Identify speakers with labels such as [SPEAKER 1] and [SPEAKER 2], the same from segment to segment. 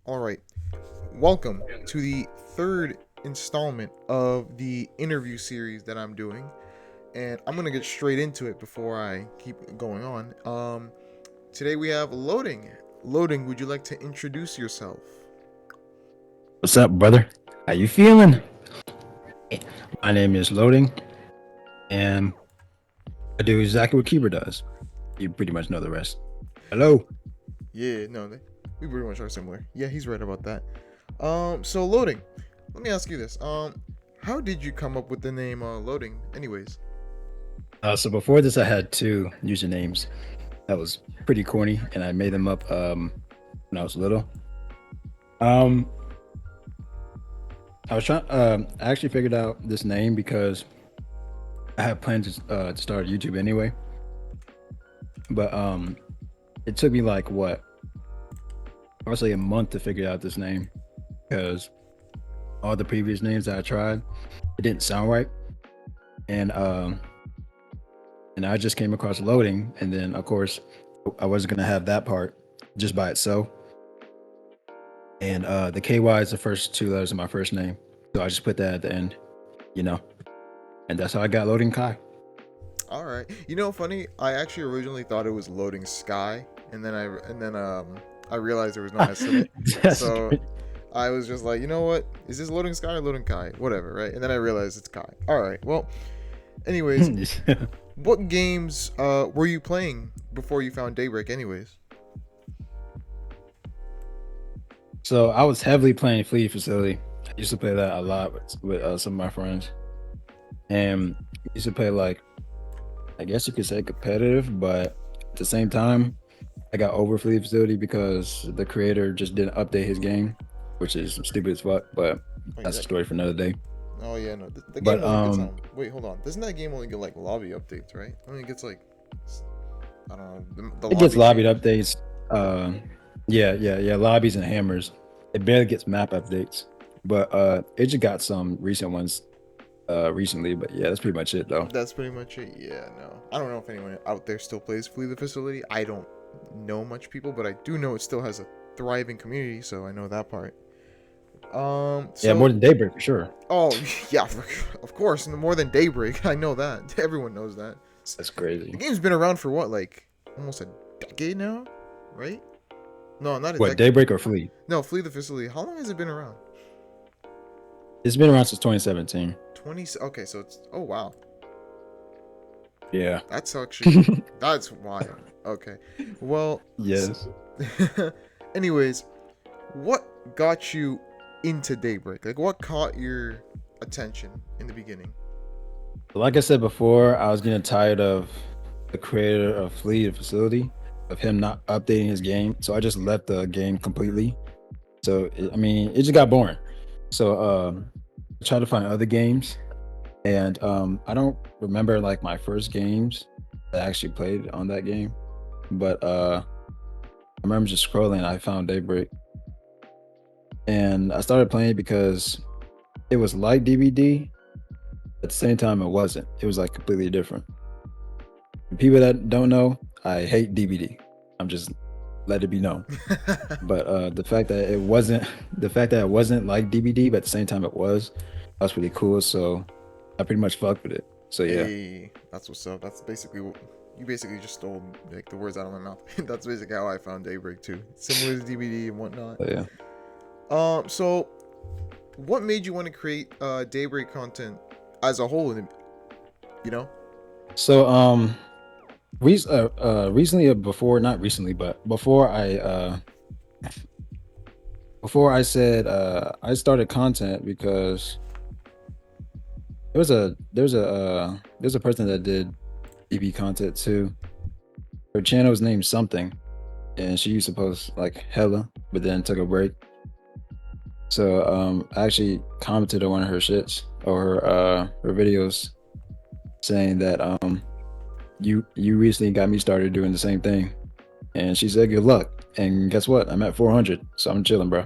[SPEAKER 1] All right. Welcome to the third installment of the interview series that I'm doing. And I'm going to get straight into it before I keep going on. Today we have Loading. Loading, would you like to introduce yourself?
[SPEAKER 2] What's up, brother? How you feeling? My name is Loading, and I do exactly what Keeper does. You pretty much know the rest. Hello.
[SPEAKER 1] Yeah, no, we pretty much are similar. Yeah, he's right about that. So Loading, let me ask you this. How did you come up with the name Loading anyways?
[SPEAKER 2] So before this, I had two usernames. That was pretty corny, and I made them up when I was little. Um, I was trying. I actually figured out this name because I had plans to start YouTube anyway, but it took me like what, I would say a month to figure out this name because all the previous names that I tried, it didn't sound right. And and I just came across loading, and then of course I wasn't gonna have that part just by itself. And the KY is the first two letters of my first name, so I just put that at the end, you know. And that's how I got loading Kai.
[SPEAKER 1] All right. Funny. I actually originally thought it was Loading Sky, and then I realized there was no S in it.
[SPEAKER 2] That's
[SPEAKER 1] So I was just like, you know what? Is this Loading Sky or Loading Kai? Whatever, right? And then I realized it's Kai. All right. Well, anyways, what games were you playing before you found Daybreak? Anyways.
[SPEAKER 2] So I was heavily playing Fleet Facility. I used to play that a lot with some of my friends, and used to play like, I guess you could say competitive, but at the same time, I got over Fleet Facility because the creator just didn't update his game, which is stupid as fuck. But
[SPEAKER 1] Wait,
[SPEAKER 2] that's a story for another day.
[SPEAKER 1] oh yeah, no. The game
[SPEAKER 2] But
[SPEAKER 1] only gets on. Wait, hold on. Doesn't that game only get like lobby updates, right? I mean, it gets like I don't know the
[SPEAKER 2] it gets
[SPEAKER 1] lobby
[SPEAKER 2] lobbied
[SPEAKER 1] change.
[SPEAKER 2] updates. Yeah. Lobbies and hammers. It barely gets map updates, but it just got some recent ones recently. But yeah, that's pretty much it though.
[SPEAKER 1] That's pretty much it. Yeah, no. I don't know if anyone out there still plays Flee the Facility. I don't know much people, but I do know it still has a thriving community, so I know that part.
[SPEAKER 2] Yeah, more
[SPEAKER 1] So
[SPEAKER 2] than Daybreak for sure.
[SPEAKER 1] oh yeah, of course, more than Daybreak. I know that. Everyone knows that.
[SPEAKER 2] That's
[SPEAKER 1] The
[SPEAKER 2] crazy.
[SPEAKER 1] game's been around for what, like almost a decade now, right? No, not a
[SPEAKER 2] What,
[SPEAKER 1] decade.
[SPEAKER 2] Daybreak or Fleet?
[SPEAKER 1] No, Flee the Facility. How long has it been around?
[SPEAKER 2] It's been around since 2017.
[SPEAKER 1] 20. Okay, so it's oh wow.
[SPEAKER 2] Yeah.
[SPEAKER 1] That's actually that's wild. Okay. Well,
[SPEAKER 2] Yes.
[SPEAKER 1] anyways, what got you into Daybreak? Like, what caught your attention in the beginning?
[SPEAKER 2] Like I said before, I was getting tired of the creator of Fleet Facility, of him not updating his game. So I just left the game completely. So I mean, it just got boring. So I tried to find other games, and I don't remember like my first games that I actually played on that game, but I remember just scrolling. I found Daybreak, and I started playing because it was like DVD. At the same time, it wasn't. It was like completely different. For people that don't know, I hate DVD. I'm just let it be known. But the fact that it wasn't, the fact that it wasn't like DVD, but at the same time it was, that was pretty cool. So I pretty much fucked with it. So yeah.
[SPEAKER 1] Hey, that's what's up. That's basically what you basically just stole like the words out of my mouth. That's basically how I found Daybreak too. Similar to DVD and whatnot.
[SPEAKER 2] So yeah.
[SPEAKER 1] So what made you want to create Daybreak content as a whole? You know?
[SPEAKER 2] So recently, before, not recently, but before I said I started content because there's a person that did TV content too. Her channel was named something, and she used to post like hella, but then took a break. So I actually commented on one of her shits or her videos saying that you recently got me started doing the same thing, and she said good luck. And guess what? I'm at 400, so I'm chilling, bro.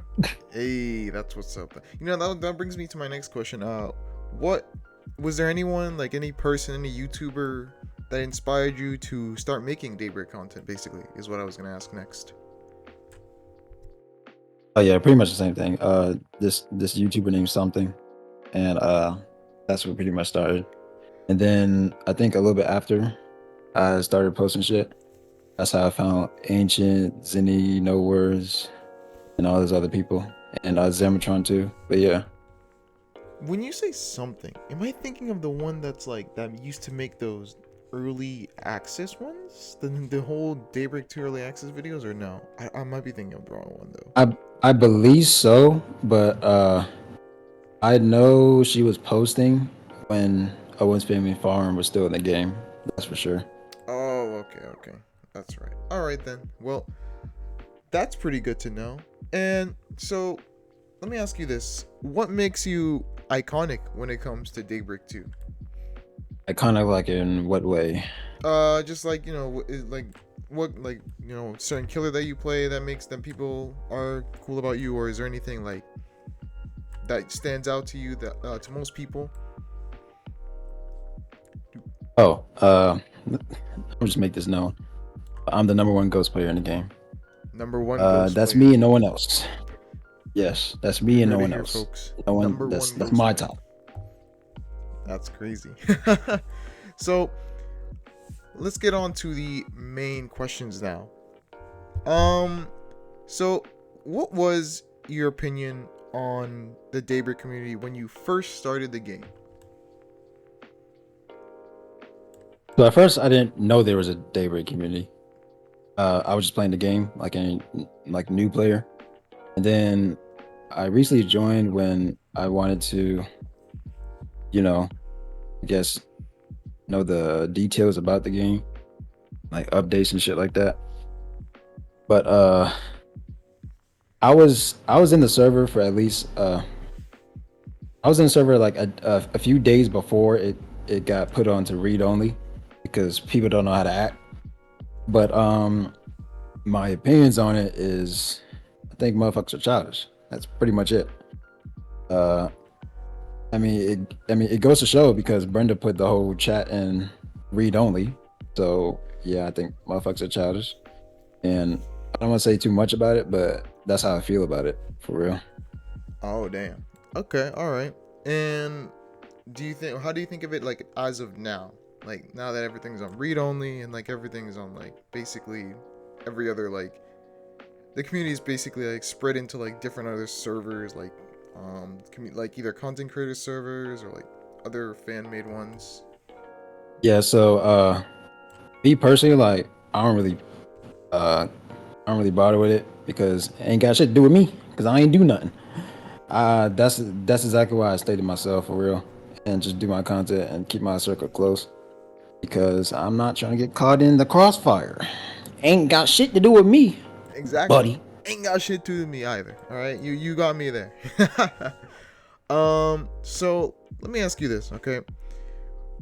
[SPEAKER 1] Hey, that's what's up. That brings me to my next question. What was there anyone like any person, any YouTuber that inspired you to start making Daybreak content? Basically, is what I was gonna ask next.
[SPEAKER 2] Oh yeah, pretty much the same thing. This YouTuber named something, and that's what pretty much started. And then I think a little bit after, I started posting shit. That's how I found Ancient, Zinni, No Words, and all those other people, and Zematron too. But yeah,
[SPEAKER 1] When you say something, am I thinking of the one that's like that used to make those early access ones? The whole Daybreak 2 early access videos, or no? I might be thinking of the wrong one though.
[SPEAKER 2] I believe so, but I know she was posting when Owen's Family Farm was still in the game. That's for sure.
[SPEAKER 1] Oh, okay. That's right. All right then. Well, that's pretty good to know. And so, let me ask you this: what makes you iconic when it comes to Daybreak 2?
[SPEAKER 2] I kind of like in what way?
[SPEAKER 1] Just like like what certain killer that you play that makes them people are cool about you, or is there anything like that stands out to you that to most people?
[SPEAKER 2] Oh, I'll just make this known. I'm the number one ghost player in the game.
[SPEAKER 1] Number one ghost
[SPEAKER 2] That's
[SPEAKER 1] player.
[SPEAKER 2] me and no one else. Yes, that's me
[SPEAKER 1] You
[SPEAKER 2] and no
[SPEAKER 1] heard it
[SPEAKER 2] one
[SPEAKER 1] here,
[SPEAKER 2] else.
[SPEAKER 1] folks.
[SPEAKER 2] No one.
[SPEAKER 1] Number one
[SPEAKER 2] That's
[SPEAKER 1] ghost
[SPEAKER 2] my
[SPEAKER 1] player.
[SPEAKER 2] top.
[SPEAKER 1] That's crazy. So let's get on to the main questions now. Um, so what was your opinion on the Daybreak community when you first started the game?
[SPEAKER 2] So at first, I didn't know there was a Daybreak community. I was just playing the game like a new player, and then I recently joined when I wanted to, I guess know the details about the game, like updates and shit like that. But I was in the server for at least I was in the server like a few days before it got put on to read only because people don't know how to act. But my opinions on it is I think motherfuckers are childish. That's pretty much it. Uh, it goes to show because Brenda put the whole chat in read only. So yeah, I think motherfuckers are childish, and I don't want to say too much about it, but that's how I feel about it for real.
[SPEAKER 1] Oh damn. Okay, all right. And how do you think of it like as of now? Like now that everything's on read only and like everything's on like basically every other like the community is basically like spread into like different other servers like like either content creator servers or like other fan made ones.
[SPEAKER 2] Yeah. So me personally, like uh I don't really bother with it because it ain't got shit to do with me because I ain't do nothing. That's exactly why I stayed to myself for real and just do my content and keep my circle close because I'm not trying to get caught in the crossfire. Ain't got shit to do with me,
[SPEAKER 1] Exactly.
[SPEAKER 2] buddy.
[SPEAKER 1] Ain't got shit to do with me either. All right, you got me there. So let me ask you this, okay?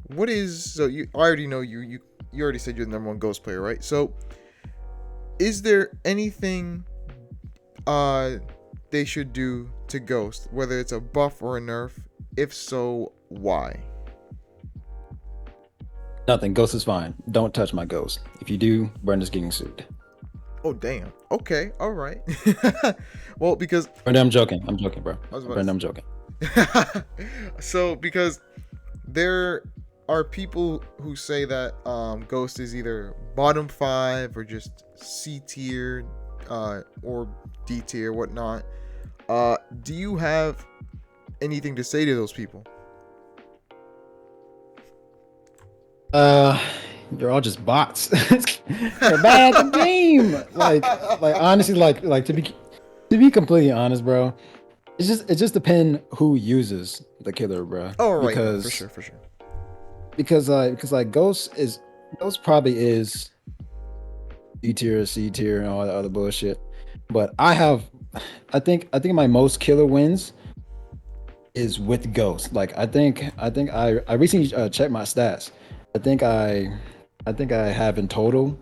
[SPEAKER 1] What is so you I already know you already said you're the number one ghost player, right? So is there anything uh they should do to Ghost, whether it's a buff or a nerf? If so, why?
[SPEAKER 2] Nothing. Ghost is fine. Don't touch my ghost. If you do, Brenda's getting sued.
[SPEAKER 1] Oh damn. Okay, all right. Well, because
[SPEAKER 2] Brenda, I'm joking. I'm joking, bro.
[SPEAKER 1] I was about
[SPEAKER 2] Brenda,
[SPEAKER 1] to
[SPEAKER 2] I'm joking.
[SPEAKER 1] so because there are people who say that Ghost is either bottom five or just C tier or D tier, whatnot. Do you have anything to say to those people?
[SPEAKER 2] Uh, you're all just bots. They're bad at the game. Like honestly, like to be completely honest, bro. It just depends who uses the killer, bro.
[SPEAKER 1] Oh, right, no, for
[SPEAKER 2] Because
[SPEAKER 1] sure, for sure.
[SPEAKER 2] like Ghost probably is D tier, C tier, and all that other bullshit. But I think my most killer wins is with Ghost. Like I recently checked my stats. I think I have in total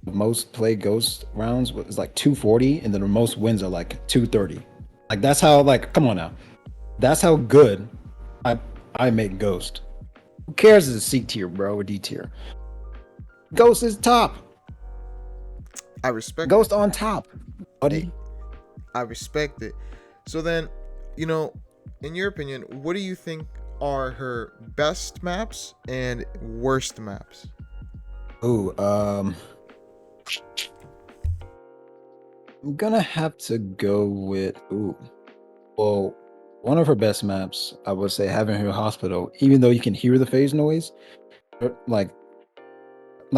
[SPEAKER 2] most played Ghost rounds was like 240, and then the most wins are like 230. Like that's how like come on now. That's how good I I make Ghost. Who cares if it's C tier, bro, or D tier? Ghost is top.
[SPEAKER 1] I respect it.
[SPEAKER 2] Ghost on top,
[SPEAKER 1] Hey,
[SPEAKER 2] buddy.
[SPEAKER 1] I respect it. So then, you know, in your opinion, what do you think are her best maps and worst maps?
[SPEAKER 2] Ooh, I'm gonna have to go with well, one of her best maps, I would say having her hospital, even though you can hear the phase noise, like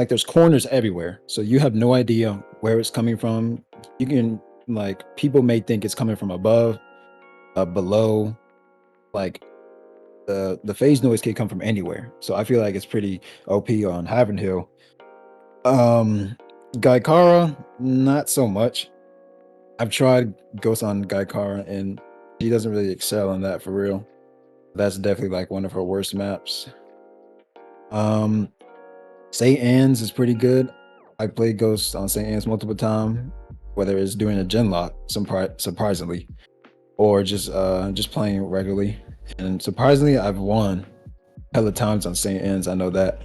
[SPEAKER 2] there's corners everywhere. So you have no idea where it's coming from. You can people may think it's coming from above, below, like the phase noise can come from anywhere. So I feel like it's pretty OP on Having Hill. Gaikara, not so much. I've tried Ghost on Gaikara and she doesn't really excel in that for real. That's definitely like one of her worst maps. Um, St. Anne's is pretty good. I played Ghost on St. Anne's multiple times, whether it's doing a gen lock, surprisingly, or just playing regularly. And surprisingly, I've won hella times on St. Anne's. I know that.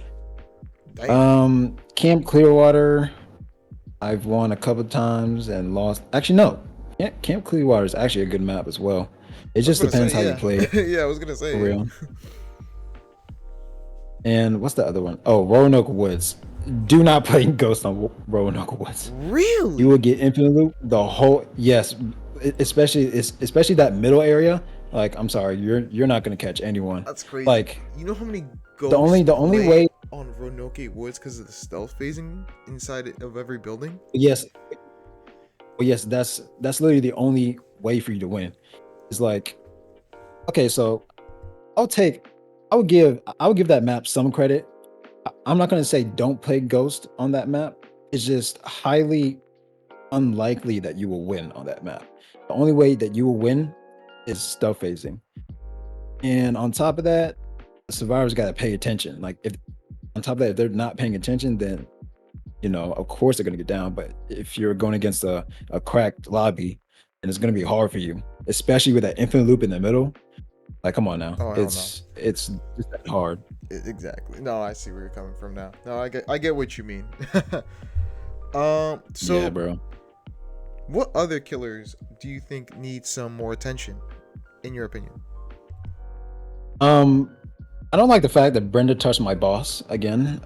[SPEAKER 1] Damn.
[SPEAKER 2] Camp Clearwater, I've won a couple times and lost. Actually, no. Camp Clearwater is actually a good map as well. It
[SPEAKER 1] I was
[SPEAKER 2] just
[SPEAKER 1] gonna
[SPEAKER 2] depends
[SPEAKER 1] say,
[SPEAKER 2] how you
[SPEAKER 1] yeah.
[SPEAKER 2] play it,
[SPEAKER 1] Yeah, I was gonna
[SPEAKER 2] for
[SPEAKER 1] say, yeah.
[SPEAKER 2] real. And what's the other one? Oh, Roanoke Woods. Do not play Ghost on Roanoke Woods.
[SPEAKER 1] Really?
[SPEAKER 2] You will get infinite loop the whole. Yes, especially that middle area. Like, I'm sorry, you're not gonna catch anyone.
[SPEAKER 1] That's crazy.
[SPEAKER 2] Like,
[SPEAKER 1] You know how many
[SPEAKER 2] the
[SPEAKER 1] ghosts
[SPEAKER 2] only
[SPEAKER 1] play
[SPEAKER 2] way.
[SPEAKER 1] on Roanoke Woods because of the stealth phasing inside of every building?
[SPEAKER 2] Yes, well, yes, that's literally the only way for you to win. It's like, okay, so I'll take, I would give that map some credit. I'm not gonna say don't play Ghost on that map. It's just highly unlikely that you will win on that map. The only way that you will win is stealth phasing. And on top of that, the survivors got to pay attention. Like, if on top of that, if they're not paying attention, then of course they're gonna get down. But if you're going against a cracked lobby, and it's gonna be hard for you, especially with that infinite loop in the middle. Like, come on now,
[SPEAKER 1] Oh, hell no.
[SPEAKER 2] it's just that hard.
[SPEAKER 1] Exactly. No, I see where you're coming from now. No, I get what you mean.
[SPEAKER 2] Yeah,
[SPEAKER 1] So
[SPEAKER 2] bro.
[SPEAKER 1] what other killers do you think need some more attention, in your opinion?
[SPEAKER 2] Um, I don't like the fact that Brenda touched my boss again.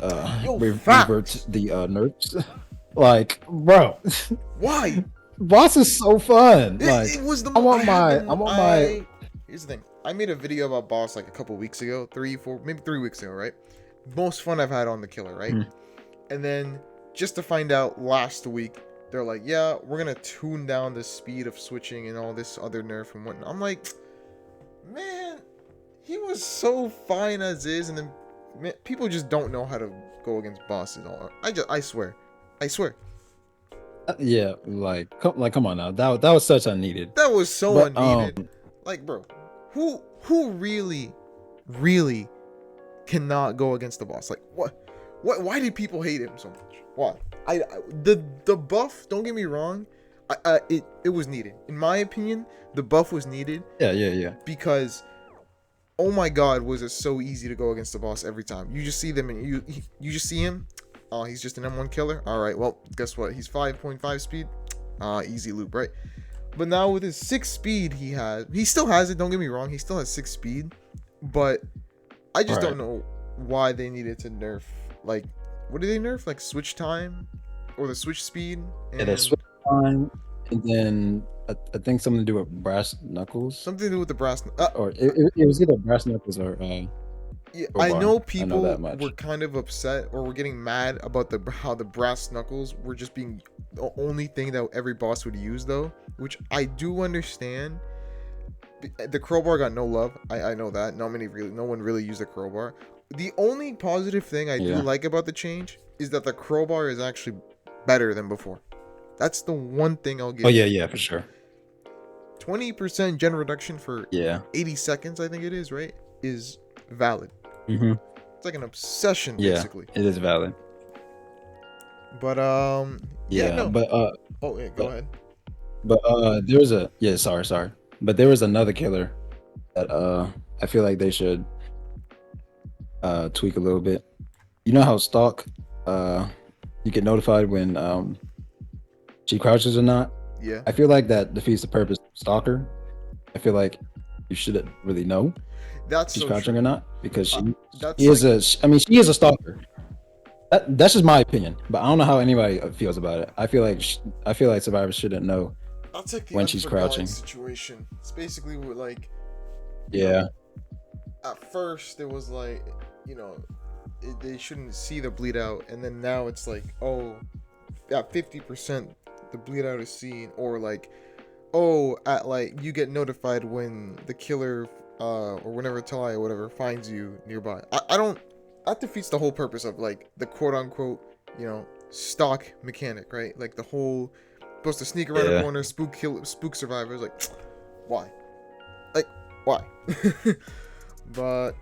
[SPEAKER 1] Yo,
[SPEAKER 2] Revert
[SPEAKER 1] facts.
[SPEAKER 2] the nerfs. Like, bro,
[SPEAKER 1] Why?
[SPEAKER 2] boss is so fun. Like,
[SPEAKER 1] It was the.
[SPEAKER 2] I
[SPEAKER 1] I
[SPEAKER 2] want
[SPEAKER 1] had
[SPEAKER 2] my,
[SPEAKER 1] the.
[SPEAKER 2] I want my.
[SPEAKER 1] I. Here's the thing. I made a video about boss like a couple weeks ago, 3, 4, maybe 3 weeks ago, right? Most fun I've had on the killer, right?
[SPEAKER 2] Hmm.
[SPEAKER 1] And then just to find out last week, they're like, yeah, we're gonna tune down the speed of switching and all this other nerf and whatnot. I'm like, man, he was so fine as is, and then man, people just don't know how to go against bosses. I swear, I swear,
[SPEAKER 2] Yeah, come on now. That was such unneeded.
[SPEAKER 1] that was so
[SPEAKER 2] But
[SPEAKER 1] unneeded. Like, bro, who really cannot go against the boss? Like, what? Why did people hate him so much? Why? The buff. Don't get me wrong. It was needed. In my opinion, the buff was needed
[SPEAKER 2] yeah.
[SPEAKER 1] because, oh my God, was it so easy to go against the boss every time. You just see them and you just see him. Oh, he's just an M1 killer. All right, well, guess what? He's 5.5 speed. Easy loop, right? But now with his 6 speed, he still has it. Don't get me wrong. He still has 6 speed, but I just don't know why they needed to nerf. Like, what did they nerf? Like switch time or the switch speed?
[SPEAKER 2] Yeah, the switch time, and then I think something to do with brass knuckles.
[SPEAKER 1] Something to do with the brass.
[SPEAKER 2] Or it was either brass knuckles or
[SPEAKER 1] Yeah,
[SPEAKER 2] or
[SPEAKER 1] I
[SPEAKER 2] bar.
[SPEAKER 1] know
[SPEAKER 2] I
[SPEAKER 1] people
[SPEAKER 2] know that much.
[SPEAKER 1] were kind of upset or were getting mad about how the brass knuckles were just being the only thing that every boss would use, though, which I do understand. The crowbar got no love. I know that. No one really used the crowbar. The only positive thing I do like about the change is that the crowbar is actually better than before. That's the one thing I'll give.
[SPEAKER 2] Oh yeah, for sure.
[SPEAKER 1] 20% gen reduction for 80 seconds, I think it is, right? Is valid.
[SPEAKER 2] Mm-hmm.
[SPEAKER 1] It's like an obsession, basically.
[SPEAKER 2] It is valid.
[SPEAKER 1] But
[SPEAKER 2] no. But
[SPEAKER 1] oh yeah, go ahead.
[SPEAKER 2] But there was sorry. But there was another killer that I feel like they should tweak a little bit. You know how Stalk you get notified when she crouches or not?
[SPEAKER 1] Yeah,
[SPEAKER 2] I feel like that defeats the purpose of Stalker. I feel like you shouldn't really know
[SPEAKER 1] that's
[SPEAKER 2] if she's
[SPEAKER 1] so
[SPEAKER 2] crouching
[SPEAKER 1] true.
[SPEAKER 2] or not because
[SPEAKER 1] That's
[SPEAKER 2] she is
[SPEAKER 1] like
[SPEAKER 2] a. I mean, she is a stalker. That's just my opinion, but I don't know how anybody feels about it. I feel like survivors shouldn't know
[SPEAKER 1] that's like the
[SPEAKER 2] when she's
[SPEAKER 1] unforgiving
[SPEAKER 2] crouching.
[SPEAKER 1] situation. It's basically what, like, you know,
[SPEAKER 2] Yeah,
[SPEAKER 1] at first it was like, you know, they shouldn't see the bleed out, and then now it's like, oh, at 50% the bleed out is seen, or like, oh, at like you get notified when the killer or whenever Talia or whatever finds you nearby. I don't, that defeats the whole purpose of like the quote unquote, you know, stock mechanic, right? Like the whole supposed to sneak around a
[SPEAKER 2] yeah.
[SPEAKER 1] corner, spook survivors. Like, why? Like, why? But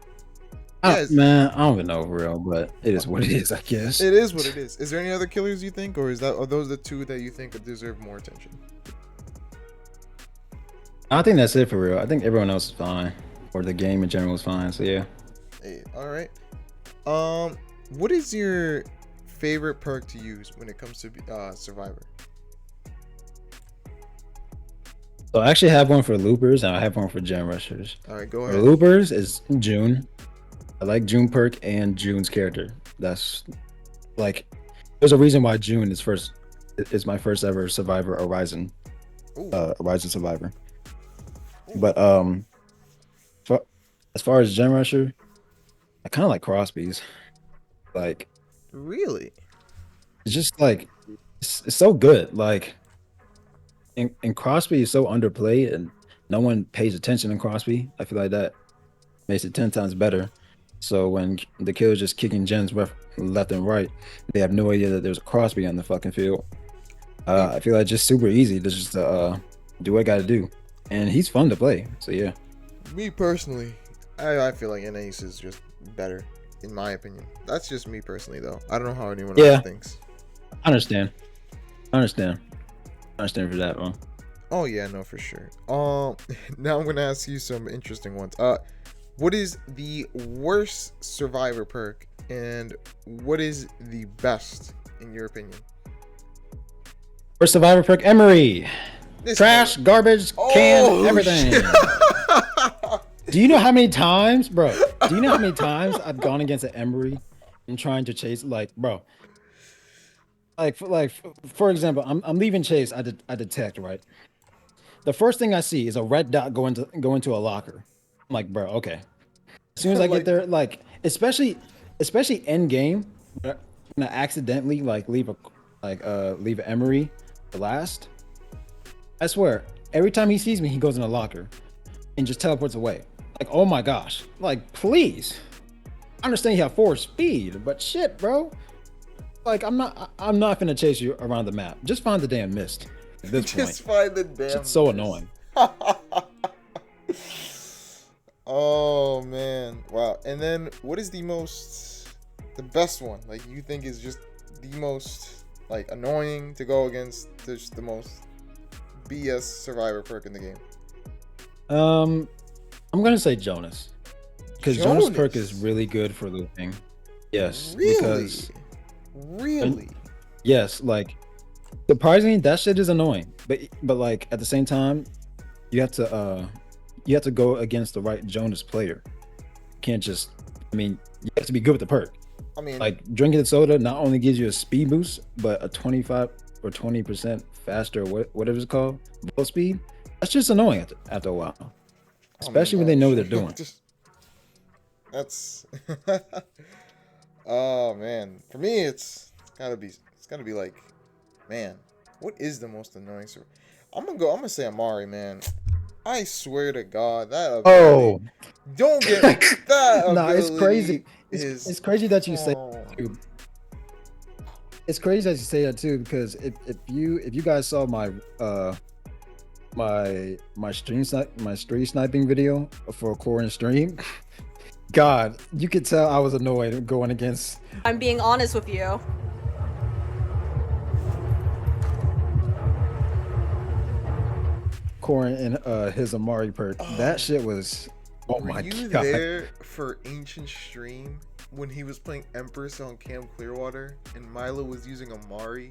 [SPEAKER 1] yes,
[SPEAKER 2] Man, I don't even know for real, but it is what it is, I guess.
[SPEAKER 1] it is what it is. Is there any other killers you think, or are those the two that you think deserve more attention?
[SPEAKER 2] I think that's it for real. I think everyone else is fine, or the game in general is fine. So yeah.
[SPEAKER 1] Hey, all right. What is your favorite perk to use when it comes to Survivor?
[SPEAKER 2] So I actually have one for loopers and I have one for gen rushers.
[SPEAKER 1] All right, go
[SPEAKER 2] For
[SPEAKER 1] ahead.
[SPEAKER 2] loopers is June. I like June perk and June's character. That's like there's a reason why June is my first ever Survivor Horizon
[SPEAKER 1] Ooh,
[SPEAKER 2] Horizon Survivor.
[SPEAKER 1] ooh,
[SPEAKER 2] But as far as gen rusher, I kind of like crossbees. Like
[SPEAKER 1] really?
[SPEAKER 2] it's just like it's so good. Like and Crosby is so underplayed and no one pays attention in Crosby. I feel like that makes it 10 times better. So when the killer's just kicking gens left and right, they have no idea that there's a Crosby on the fucking field.
[SPEAKER 1] Me,
[SPEAKER 2] I feel like just super easy to just do what I gotta do. And he's fun to play. So yeah.
[SPEAKER 1] me personally, I feel like NAce is just better, in my opinion. That's just me personally, though. I don't know how anyone
[SPEAKER 2] Yeah,
[SPEAKER 1] else thinks.
[SPEAKER 2] I understand. I understand. I understand for that one.
[SPEAKER 1] Oh yeah, no, for sure. Now I'm gonna ask you some interesting ones. What is the worst Survivor perk, and what is the best in your opinion?
[SPEAKER 2] For Survivor Perk, Emery.
[SPEAKER 1] This
[SPEAKER 2] Trash,
[SPEAKER 1] mother-
[SPEAKER 2] garbage, can,
[SPEAKER 1] Oh,
[SPEAKER 2] everything.
[SPEAKER 1] shit.
[SPEAKER 2] Do you know how many times, bro? Do you know how many times I've gone against an Emery and trying to chase, like, bro? For example, I'm leaving chase. I detect, right? The first thing I see is a red dot go into a locker. I'm like, bro, okay. As soon as I get
[SPEAKER 1] Like,
[SPEAKER 2] there, like, especially end game, when I accidentally like leave an Emery the last. I swear, every time he sees me, he goes in a locker and just teleports away. Like, oh my gosh, like, please. I understand you have 4 speed, but shit, bro. Like, I'm not gonna chase you around the map. Just find the damn mist. At this
[SPEAKER 1] just
[SPEAKER 2] point,
[SPEAKER 1] find the damn.
[SPEAKER 2] it's so
[SPEAKER 1] mist.
[SPEAKER 2] annoying.
[SPEAKER 1] Oh man, wow. And then, what is the best one? Like, you think is just the most like annoying to go against? Just the most BS Survivor perk in the game.
[SPEAKER 2] I'm gonna say Jonas because Jonas perk is
[SPEAKER 1] Jonas?
[SPEAKER 2] really good for looping. Yes,
[SPEAKER 1] Really?
[SPEAKER 2] because
[SPEAKER 1] Really?
[SPEAKER 2] yes, like surprisingly, that shit is annoying. But like at the same time, you have to go against the right Jonas player. You can't just. I mean, you have to be good with the perk.
[SPEAKER 1] I mean,
[SPEAKER 2] Like drinking the soda not only gives you a speed boost, but a 25 or 20% faster, whatever it's called, bullet speed. That's just annoying after a while, especially when they know what they're doing.
[SPEAKER 1] That's. Oh man, for me it's gotta be like, man, what is the most annoying? I'm gonna say Amari, man. I swear to God, that ability.
[SPEAKER 2] Oh,
[SPEAKER 1] Don't get that ability.
[SPEAKER 2] nah, it's crazy.
[SPEAKER 1] Is
[SPEAKER 2] It's crazy that you say.
[SPEAKER 1] oh.
[SPEAKER 2] It's crazy that you say that too, because if you guys saw my my stream sniping video for a core and stream, God, you could tell I was annoyed going against.
[SPEAKER 3] I'm being honest with you.
[SPEAKER 2] Corin and his Amari perk. That shit was, oh
[SPEAKER 1] Were
[SPEAKER 2] my
[SPEAKER 1] you
[SPEAKER 2] god.
[SPEAKER 1] there for Ancient Stream when he was playing Empress on Camp Clearwater and Milo was using Amari?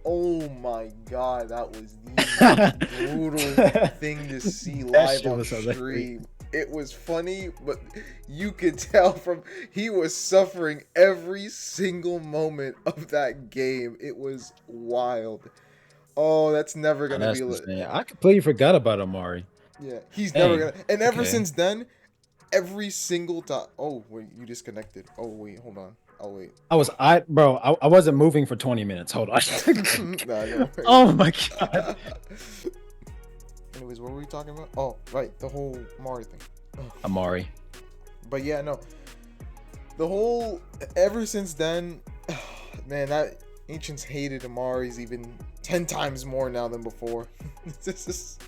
[SPEAKER 1] Oh my god, that was the most brutal thing to see live on stream. It was funny, but you could tell from he was suffering every single moment of that game. It was wild. Oh, that's never gonna
[SPEAKER 2] That's
[SPEAKER 1] be lit.
[SPEAKER 2] insane. I completely forgot about Amari.
[SPEAKER 1] Yeah, he's never
[SPEAKER 2] Dang.
[SPEAKER 1] gonna. And ever
[SPEAKER 2] Okay.
[SPEAKER 1] since then, every single time. Oh wait, you disconnected. Oh wait, hold on. Oh wait.
[SPEAKER 2] I wasn't moving for 20 minutes. Hold on.
[SPEAKER 1] Nah, no.
[SPEAKER 2] Oh my god.
[SPEAKER 1] Anyways, what were we talking about? Oh, right, the whole Mari thing. Ugh.
[SPEAKER 2] Amari.
[SPEAKER 1] But yeah, no. The whole ever since then, man, that ancients hated Amari's even 10 times more now than before. This is,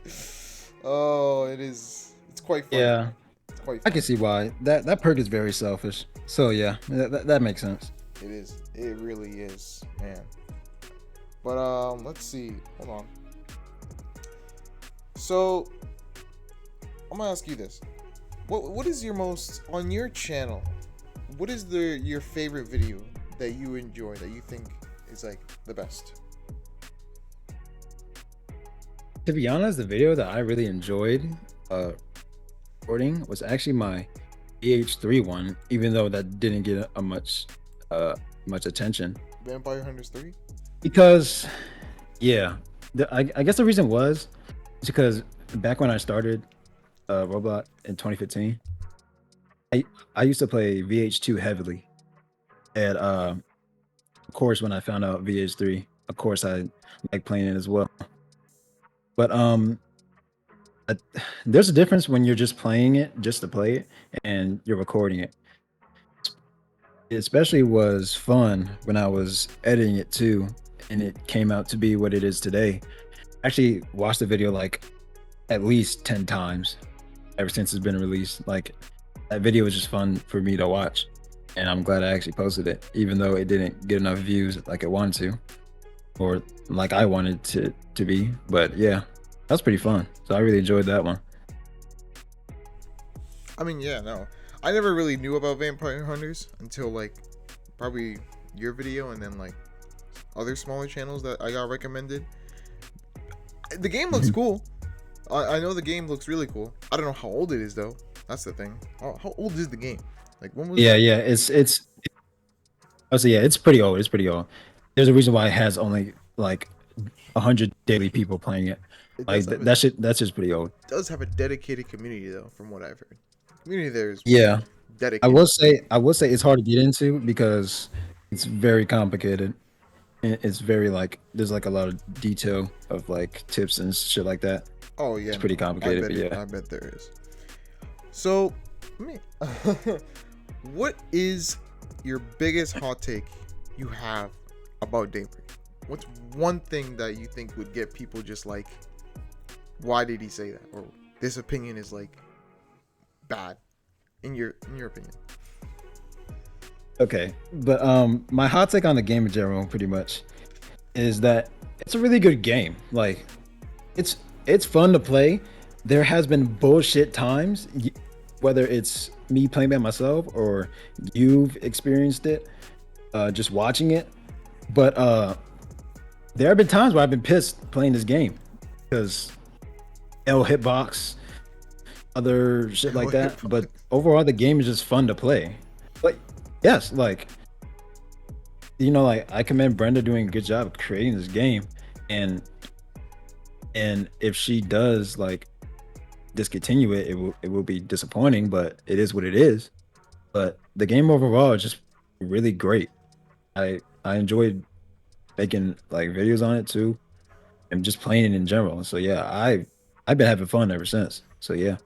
[SPEAKER 1] oh, it is. It's quite funny.
[SPEAKER 2] Yeah.
[SPEAKER 1] It's quite funny.
[SPEAKER 2] I can see why. That perk is very selfish. So yeah, that makes sense.
[SPEAKER 1] It is. It really is, man. But let's see. Hold on. So I'm gonna ask you this: what is your most on your channel? What is your favorite video that you enjoy that you think is like the best?
[SPEAKER 2] To be honest, the video that I really enjoyed recording was actually my EH3 one, even though that didn't get a much attention.
[SPEAKER 1] Vampire Hunters 3?
[SPEAKER 2] Because yeah, I guess the reason was because back when I started Roblox in 2015, I used to play VH2 heavily, and of course when I found out VH3, of course I like playing it as well. But there's a difference when you're just playing it just to play it and you're recording it. It especially was fun when I was editing it too, and it came out to be what it is today. I actually watched the video like at least 10 times ever since it's been released. Like that video was just fun for me to watch, and I'm glad I actually posted it, even though it didn't get enough views like it wanted to, or like I wanted to be. But yeah, that's pretty fun. So I really enjoyed that one.
[SPEAKER 1] I mean, yeah, no. I never really knew about Vampire Hunters until like probably your video and then like other smaller channels that I got recommended. The game looks cool. I know the game looks really cool. I don't know how old it is though. That's the thing. How old is the game? Like when was
[SPEAKER 2] Yeah, it's pretty old. It's pretty old. There's a reason why it has only like 100 daily people playing it. Like that's just pretty old.
[SPEAKER 1] It does have a dedicated community though, from what I've heard. Community there is dedicated.
[SPEAKER 2] I will say it's hard to get into because it's very complicated. It's very like there's like a lot of detail of like tips and shit like that.
[SPEAKER 1] Oh yeah,
[SPEAKER 2] it's pretty complicated.
[SPEAKER 1] I bet there is. So, what is your biggest hot take you have about Daybreak? What's one thing that you think would get people just like, why did he say that, or this opinion is like bad, in your opinion?
[SPEAKER 2] Okay, but my hot take on the game in general, pretty much, is that it's a really good game. Like, it's fun to play. There has been bullshit times, whether it's me playing by myself or you've experienced it, just watching it. But there have been times where I've been pissed playing this game because L hitbox, other shit like that. But overall, the game is just fun to play. Like, yes, like, you know, like I commend Brenda doing a good job of creating this game, and if she does like discontinue it, it will be disappointing, but it is what it is. But the game overall is just really great. I enjoyed making like videos on it too, and just playing it in general. So yeah, I've been having fun ever since. So yeah.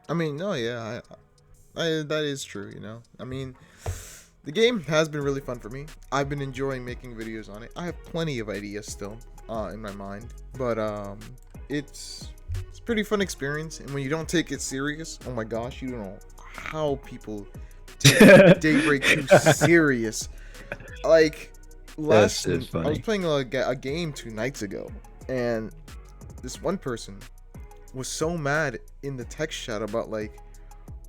[SPEAKER 1] I mean, no, yeah, I that is true. You know, I mean, the game has been really fun for me. I've been enjoying making videos on it. I have plenty of ideas still in my mind, but it's a pretty fun experience. And when you don't take it serious, oh my gosh, you don't know how people take Daybreak too serious. Like I was playing a game 2 nights ago, and this one person was so mad in the text chat about like,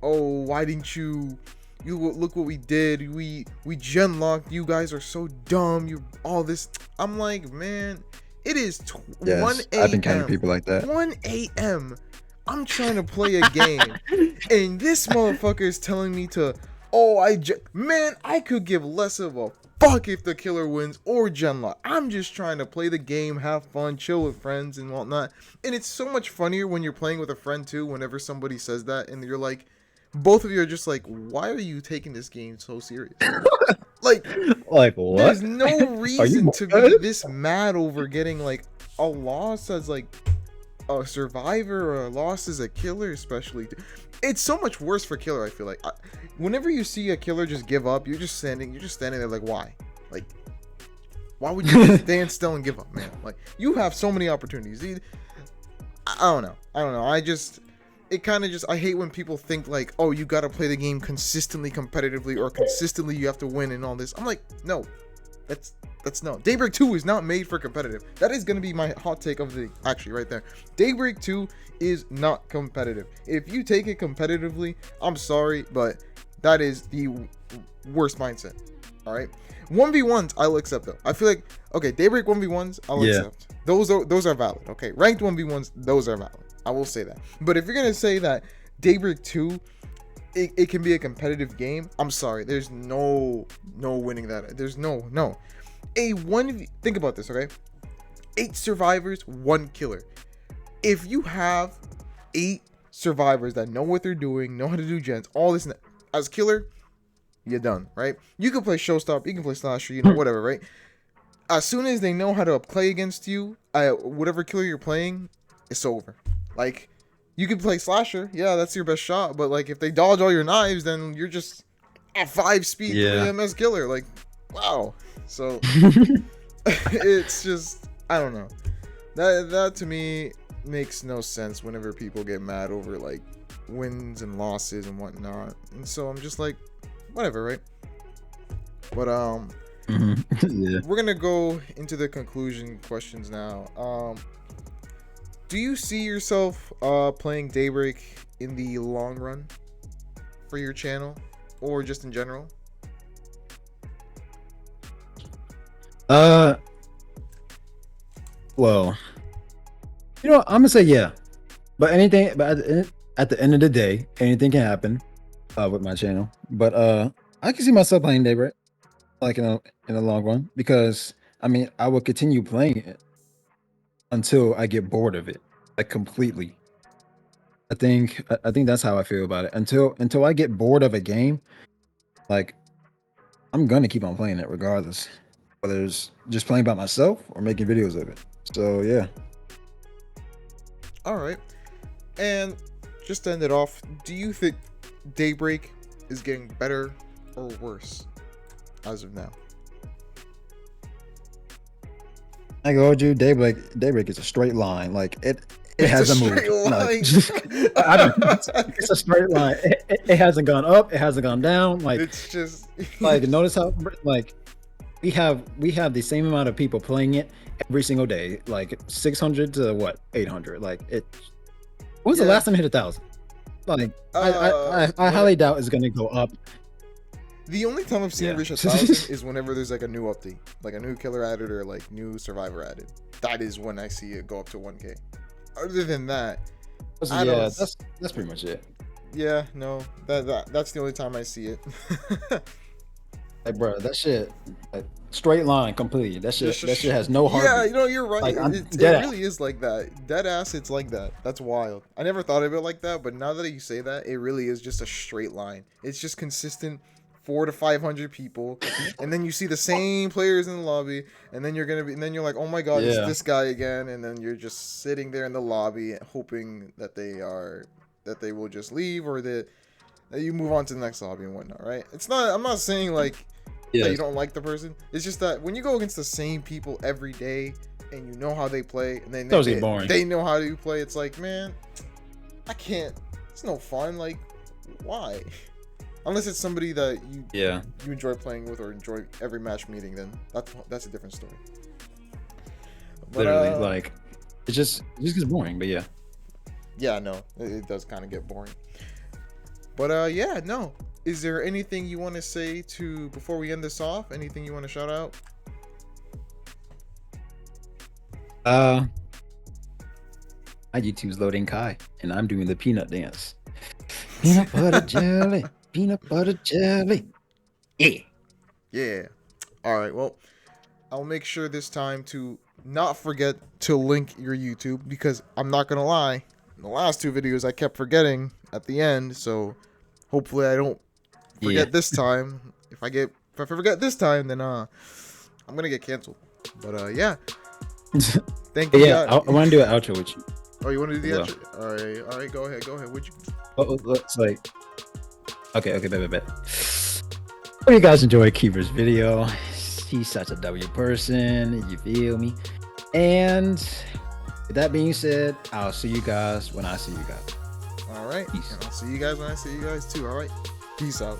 [SPEAKER 1] oh, why didn't you look what we did. We gen locked. You guys are so dumb. You all this. I'm like, man, it is 1 a.m.
[SPEAKER 2] I've encountered people like that.
[SPEAKER 1] 1 a.m. I'm trying to play a game, and this motherfucker is telling me to, man, I could give less of a fuck if the killer wins or genlock. I'm just trying to play the game, have fun, chill with friends and whatnot. And it's so much funnier when you're playing with a friend too, whenever somebody says that, and you're like, both of you are just like, why are you taking this game so serious? like
[SPEAKER 2] what?
[SPEAKER 1] There's no reason to be this mad over getting like a loss as like a survivor or a loss as a killer, especially. It's so much worse for killer. I feel like whenever you see a killer just give up, you're just standing there like, why? Like, why would you just stand still and give up, man? Like, you have so many opportunities. I don't know. I hate when people think like, oh, you gotta play the game consistently competitively or consistently you have to win and all this. I'm like, no, that's no. Daybreak 2 is not made for competitive. That is gonna be my hot take of the, actually right there. Daybreak 2 is not competitive. If you take it competitively, I'm sorry, but that is the worst mindset. All right, 1v1s I'll accept though. I feel like, okay, Daybreak 1v1s I'll accept. Those are valid. Okay, ranked 1v1s, those are valid. I will say that. But if you're gonna say that Daybreak 2, it can be a competitive game, I'm sorry. There's no winning that. There's no. Think about this, okay? 8 survivors, 1 killer. If you have 8 survivors that know what they're doing, know how to do gens, all this, as killer, you're done, right? You can play showstopper, you can play slasher, whatever, right? As soon as they know how to play against you, whatever killer you're playing, it's over. Like, you can play slasher, yeah, that's your best shot, but like if they dodge all your knives, then you're just at 5 speed 3 MS killer. Like, wow. So it's just, I don't know. That to me makes no sense whenever people get mad over like wins and losses and whatnot. And so I'm just like, whatever, right? But we're gonna go into the conclusion questions now. Do you see yourself playing Daybreak in the long run for your channel or just in general?
[SPEAKER 2] Well, I'm gonna say yeah, but at the end of the day, anything can happen with my channel. But I can see myself playing Daybreak like in the long run, because I mean I will continue playing it until I get bored of it, like completely. I think that's how I feel about it. Until I get bored of a game, like I'm gonna keep on playing it regardless, whether it's just playing by myself or making videos of it. So yeah.
[SPEAKER 1] All right. And just to end it off, do you think Daybreak is getting better or worse as of now?
[SPEAKER 2] I told you, Daybreak is a straight line. Like it hasn't moved. Like, it's a straight line. It hasn't gone up. It hasn't gone down. Like
[SPEAKER 1] it's just
[SPEAKER 2] like, notice how like we have the same amount of people playing it every single day, like 600 to 800. Like it. When was the last time it hit 1,000? Like I highly doubt it's gonna go up.
[SPEAKER 1] The only time I've seen it reach 1,000 is whenever there's like a new update, like a new killer added or like new survivor added. That is when I see it go up to 1K. Other than that,
[SPEAKER 2] that's pretty much it.
[SPEAKER 1] Yeah, no, that's the only time I see it.
[SPEAKER 2] Like, bro, that shit, like, straight line completely. That shit has no heart.
[SPEAKER 1] Yeah, you're right. Like, it really is like that. Dead ass, it's like that. That's wild. I never thought of it like that, but now that you say that, it really is just a straight line. It's just consistent. 400 to 500 people, and then you see the same players in the lobby, and then you're like, oh my god, it's this guy again, and then you're just sitting there in the lobby hoping that they will just leave, or that you move on to the next lobby and whatnot, right? I'm not saying like that you don't like the person. It's just that when you go against the same people every day and you know how they play, and then they know how to play, it's like, man, I can't. It's no fun. Like, why? Unless it's somebody that you enjoy playing with or enjoy every match meeting, then that's a different story. But,
[SPEAKER 2] literally, like it just gets boring. But yeah,
[SPEAKER 1] no, it does kind of get boring. But is there anything you want to say to before we end this off? Anything you want to shout out?
[SPEAKER 2] My YouTube's Loadingky, and I'm doing the peanut dance. Peanut butter jelly, peanut butter jelly. Yeah.
[SPEAKER 1] Yeah. All right. Well, I'll make sure this time to not forget to link your YouTube, because I'm not gonna lie, in the last two videos I kept forgetting at the end. So hopefully I don't forget this time. If I forget this time, then I'm gonna get canceled. But yeah. Thank you.
[SPEAKER 2] Yeah, I want to do an outro with you.
[SPEAKER 1] Oh, you want to do the outro? All right. Go ahead. Would you?
[SPEAKER 2] It's like, okay, bet. Hope you guys enjoyed Keeper's video. He's such a W person, you feel me? And with that being said, I'll see you guys when I see you guys.
[SPEAKER 1] All right. Peace. And I'll see you guys when I see you guys too. All right. Peace out.